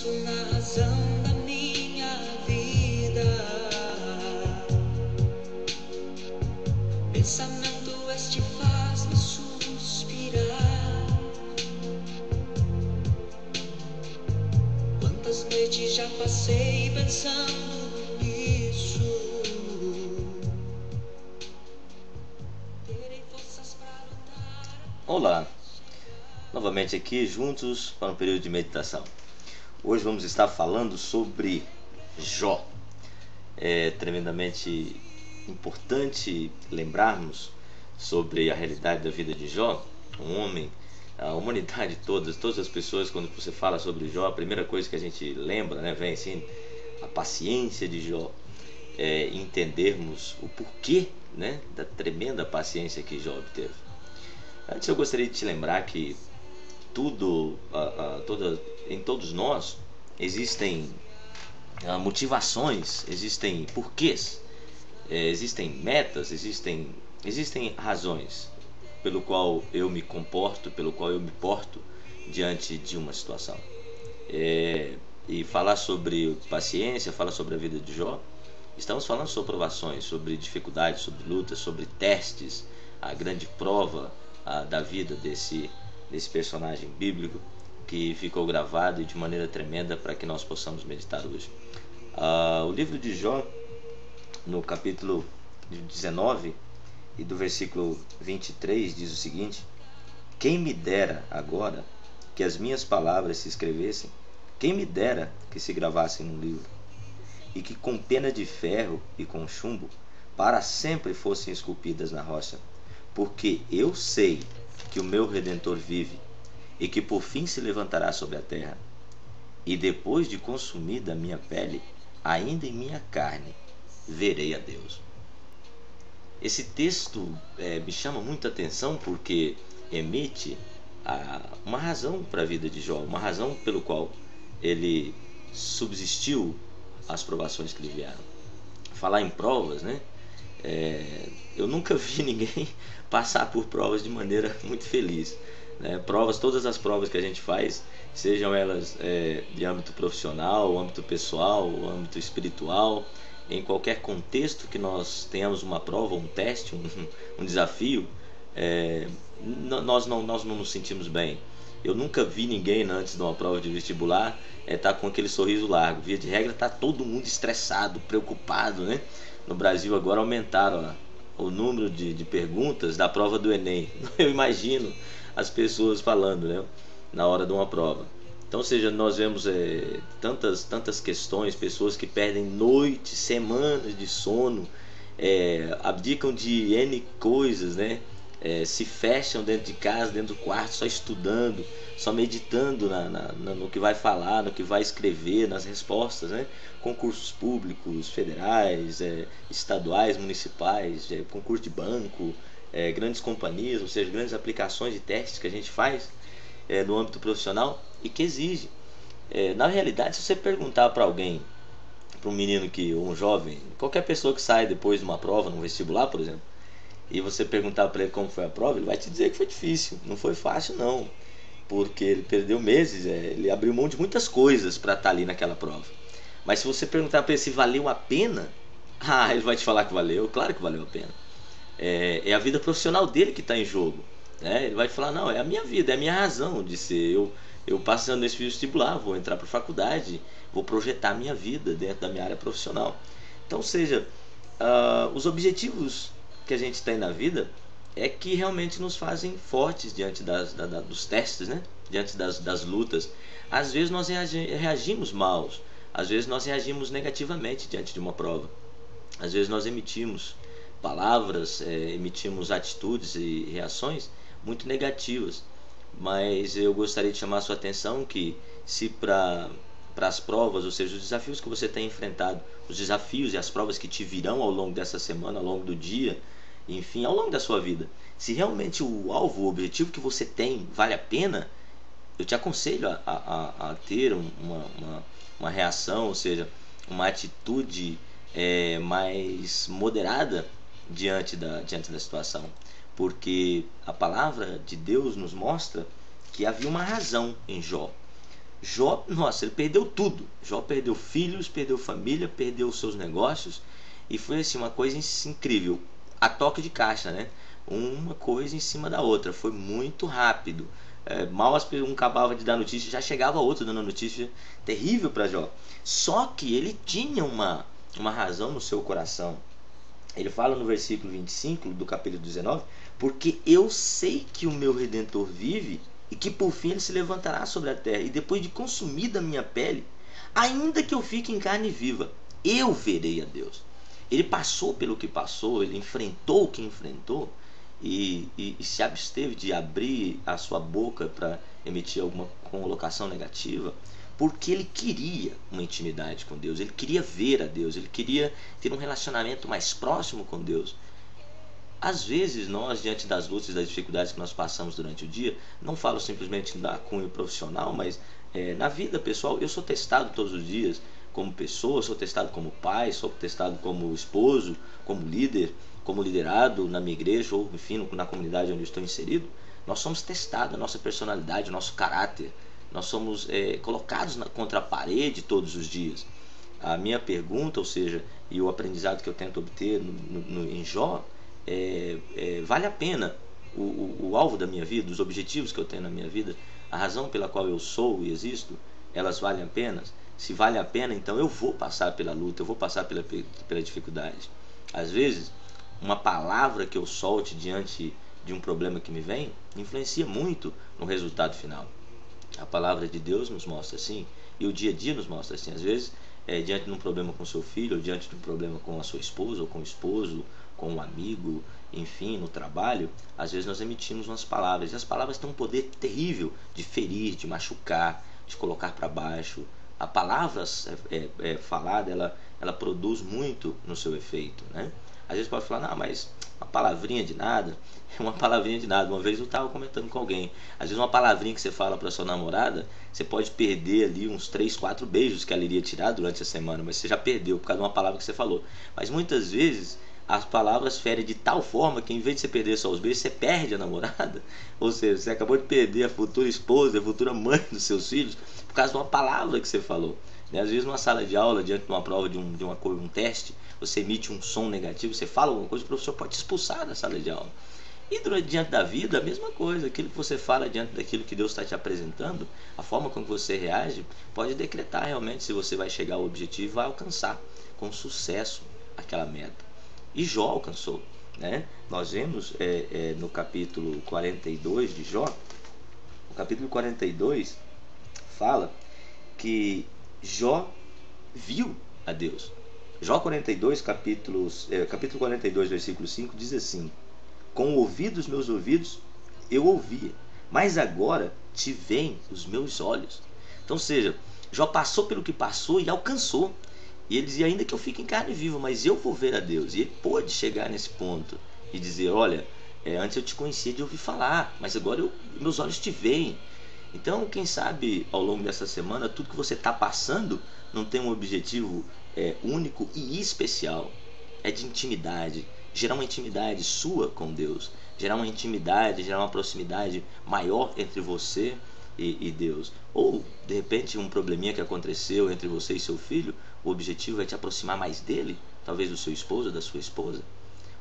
penso na razão da minha vida, pensamento este faz-me suspirar. Quantas noites já passei pensando nisso. Terei forças para lutar. Olá, novamente aqui juntos para um período de meditação. Hoje vamos estar falando sobre Jó. É tremendamente importante lembrarmos sobre a realidade da vida de Jó, um homem, a humanidade todas as pessoas, quando você fala sobre Jó, a primeira coisa que a gente lembra, vem assim, a paciência de Jó, entendermos o porquê, da tremenda paciência que Jó obteve. Antes eu gostaria de te lembrar que em todos nós existem motivações, existem porquês, existem metas, existem razões pelo qual eu me comporto, pelo qual eu me porto diante de uma situação. E falar sobre paciência, falar sobre a vida de Jó, estamos falando sobre provações, sobre dificuldades, sobre lutas, sobre testes, a grande prova da vida desse personagem bíblico que ficou gravado de maneira tremenda para que nós possamos meditar hoje. O livro de Jó, no capítulo 19 e do versículo 23, diz o seguinte: quem me dera agora que as minhas palavras se escrevessem, quem me dera que se gravassem num livro, e que com pena de ferro e com chumbo para sempre fossem esculpidas na rocha, porque eu sei que o meu Redentor vive e que por fim se levantará sobre a terra, e depois de consumida a minha pele, ainda em minha carne verei a Deus. Esse texto me chama muita atenção porque emite uma razão para a vida de Jó, uma razão pelo qual ele subsistiu às provações que lhe vieram. Falar em provas, eu nunca vi ninguém passar por provas de maneira muito feliz. Todas as provas que a gente faz, sejam elas de âmbito profissional, âmbito pessoal, âmbito espiritual, em qualquer contexto que nós tenhamos uma prova, um teste, um desafio, nós não nos sentimos bem. Eu nunca vi ninguém antes de uma prova de vestibular tá com aquele sorriso largo. Via de regra está todo mundo estressado, preocupado, No Brasil agora aumentaram o número de perguntas da prova do Enem. Eu imagino as pessoas falando, na hora de uma prova. Então, ou seja, nós vemos tantas questões, pessoas que perdem noites, semanas de sono, abdicam de N coisas, se fecham dentro de casa, dentro do quarto, só estudando, só meditando no que vai falar, no que vai escrever, nas respostas, concursos públicos, federais, estaduais, municipais, concurso de banco, grandes companhias, ou seja, grandes aplicações de testes que a gente faz no âmbito profissional e que exige. Na realidade, se você perguntar para alguém, para um menino ou um jovem, qualquer pessoa que sai depois de uma prova, num vestibular, por exemplo, e você perguntar para ele como foi a prova, ele vai te dizer que foi difícil, não foi fácil não, porque ele perdeu meses, ele abriu mão de muitas coisas para estar ali naquela prova. Mas se você perguntar para ele se valeu a pena, ele vai te falar que valeu, claro que valeu a pena. É a vida profissional dele que está em jogo, Ele vai te falar, não, é a minha vida, é a minha razão de ser, eu passando nesse vestibular, vou entrar para a faculdade, vou projetar a minha vida dentro da minha área profissional. Então, ou seja, os objetivos que a gente tem na vida que realmente nos fazem fortes diante dos testes, diante das lutas. Às vezes nós reagimos mal, às vezes nós reagimos negativamente diante de uma prova, às vezes nós emitimos palavras, emitimos atitudes e reações muito negativas. Mas eu gostaria de chamar a sua atenção que se para as provas, ou seja, os desafios que você tem enfrentado, os desafios e as provas que te virão ao longo dessa semana, ao longo do dia, enfim, ao longo da sua vida, se realmente o alvo, o objetivo que você tem vale a pena, eu te aconselho a ter uma reação, ou seja, uma atitude mais moderada diante da situação, porque a palavra de Deus nos mostra que havia uma razão em Jó. Jó, nossa, ele perdeu tudo. Jó perdeu filhos, perdeu família, perdeu os seus negócios. E foi assim, uma coisa incrível. A toque de caixa, né? Uma coisa em cima da outra. Foi muito rápido. Mal um acabava de dar notícia, já chegava outro dando notícia terrível para Jó. Só que ele tinha uma razão no seu coração. Ele fala no versículo 25 do capítulo 19: porque eu sei que o meu Redentor vive e que por fim ele se levantará sobre a terra, e depois de consumida a minha pele, ainda que eu fique em carne viva, eu verei a Deus. Ele passou pelo que passou, ele enfrentou o que enfrentou, e se absteve de abrir a sua boca para emitir alguma colocação negativa, porque ele queria uma intimidade com Deus, ele queria ver a Deus, ele queria ter um relacionamento mais próximo com Deus. Às vezes nós, diante das lutas e das dificuldades que nós passamos durante o dia, não falo simplesmente da cunho profissional, mas na vida pessoal, eu sou testado todos os dias como pessoa, sou testado como pai, sou testado como esposo, como líder, como liderado na minha igreja ou enfim na comunidade onde eu estou inserido. Nós somos testados, a nossa personalidade, o nosso caráter, nós somos colocados contra a parede todos os dias. A minha pergunta, ou seja, e o aprendizado que eu tento obter em Jó, vale a pena o alvo da minha vida, os objetivos que eu tenho na minha vida, a razão pela qual eu sou e existo, elas valem a pena? Se vale a pena, então eu vou passar pela luta, eu vou passar pela dificuldade. Às vezes, uma palavra que eu solte diante de um problema que me vem, influencia muito no resultado final. A palavra de Deus nos mostra assim, e o dia a dia nos mostra assim. Às vezes, diante de um problema com seu filho, ou diante de um problema com a sua esposa, ou com o esposo, com um amigo, enfim, no trabalho, às vezes nós emitimos umas palavras, e as palavras têm um poder terrível de ferir, de machucar, de colocar para baixo. A palavra falada, ela produz muito no seu efeito, né? Às vezes pode falar, não, mas uma palavrinha de nada, é uma palavrinha de nada. Uma vez eu estava comentando com alguém, às vezes uma palavrinha que você fala para sua namorada, você pode perder ali uns 3, 4 beijos que ela iria tirar durante a semana, mas você já perdeu por causa de uma palavra que você falou. Mas muitas vezes as palavras ferem de tal forma que em vez de você perder só os beijos, você perde a namorada. Ou seja, você acabou de perder a futura esposa, a futura mãe dos seus filhos por causa de uma palavra que você falou. Às vezes numa sala de aula, diante de uma prova, de um teste, você emite um som negativo, você fala alguma coisa, o professor pode te expulsar da sala de aula. E diante da vida, a mesma coisa. Aquilo que você fala diante daquilo que Deus está te apresentando, a forma como você reage, pode decretar realmente se você vai chegar ao objetivo e vai alcançar com sucesso aquela meta. E Jó alcançou, né? Nós vemos no capítulo 42 de Jó, o capítulo 42 fala que Jó viu a Deus. Jó 42, capítulo 42, versículo 5, diz assim: com o ouvido dos meus ouvidos eu ouvia, mas agora te veem os meus olhos. Então, ou seja, Jó passou pelo que passou e alcançou. E ele dizia, ainda que eu fique em carne viva, mas eu vou ver a Deus. E ele pôde chegar nesse ponto e dizer, olha, antes eu te conhecia de ouvir falar, mas agora meus olhos te veem. Então, quem sabe, ao longo dessa semana, tudo que você está passando não tem um objetivo único e especial. É de intimidade, gerar uma intimidade sua com Deus, gerar uma intimidade, gerar uma proximidade maior entre você e Deus. Ou, de repente, um probleminha que aconteceu entre você e seu filho, o objetivo é te aproximar mais dele, talvez do seu esposo ou da sua esposa.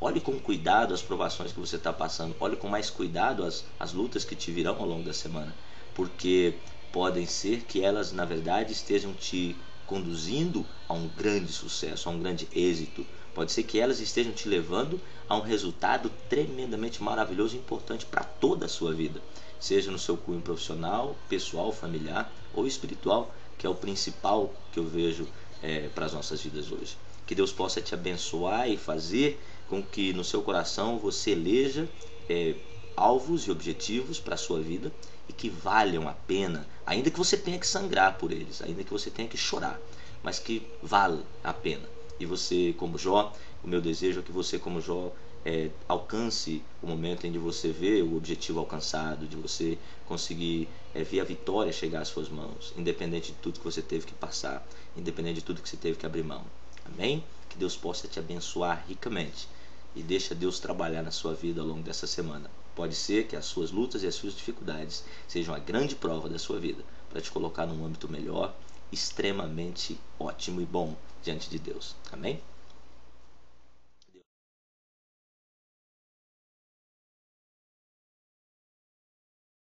Olhe com cuidado as provações que você está passando, olhe com mais cuidado as lutas que te virão ao longo da semana, porque podem ser que elas, na verdade, estejam te conduzindo a um grande sucesso, a um grande êxito. Pode ser que elas estejam te levando a um resultado tremendamente maravilhoso e importante para toda a sua vida, seja no seu cunho profissional, pessoal, familiar ou espiritual, que é o principal que eu vejo para as nossas vidas hoje. Que Deus possa te abençoar e fazer com que no seu coração você eleja alvos e objetivos para a sua vida e que valham a pena, ainda que você tenha que sangrar por eles, ainda que você tenha que chorar, mas que vale a pena. E você, como Jó, o meu desejo é que você, como Jó, alcance o momento em que você vê o objetivo alcançado, de você conseguir ver a vitória chegar às suas mãos, independente de tudo que você teve que passar, independente de tudo que você teve que abrir mão. Amém? Que Deus possa te abençoar ricamente e deixa Deus trabalhar na sua vida ao longo dessa semana. Pode ser que as suas lutas e as suas dificuldades sejam a grande prova da sua vida, para te colocar num âmbito melhor, extremamente ótimo e bom diante de Deus. Amém?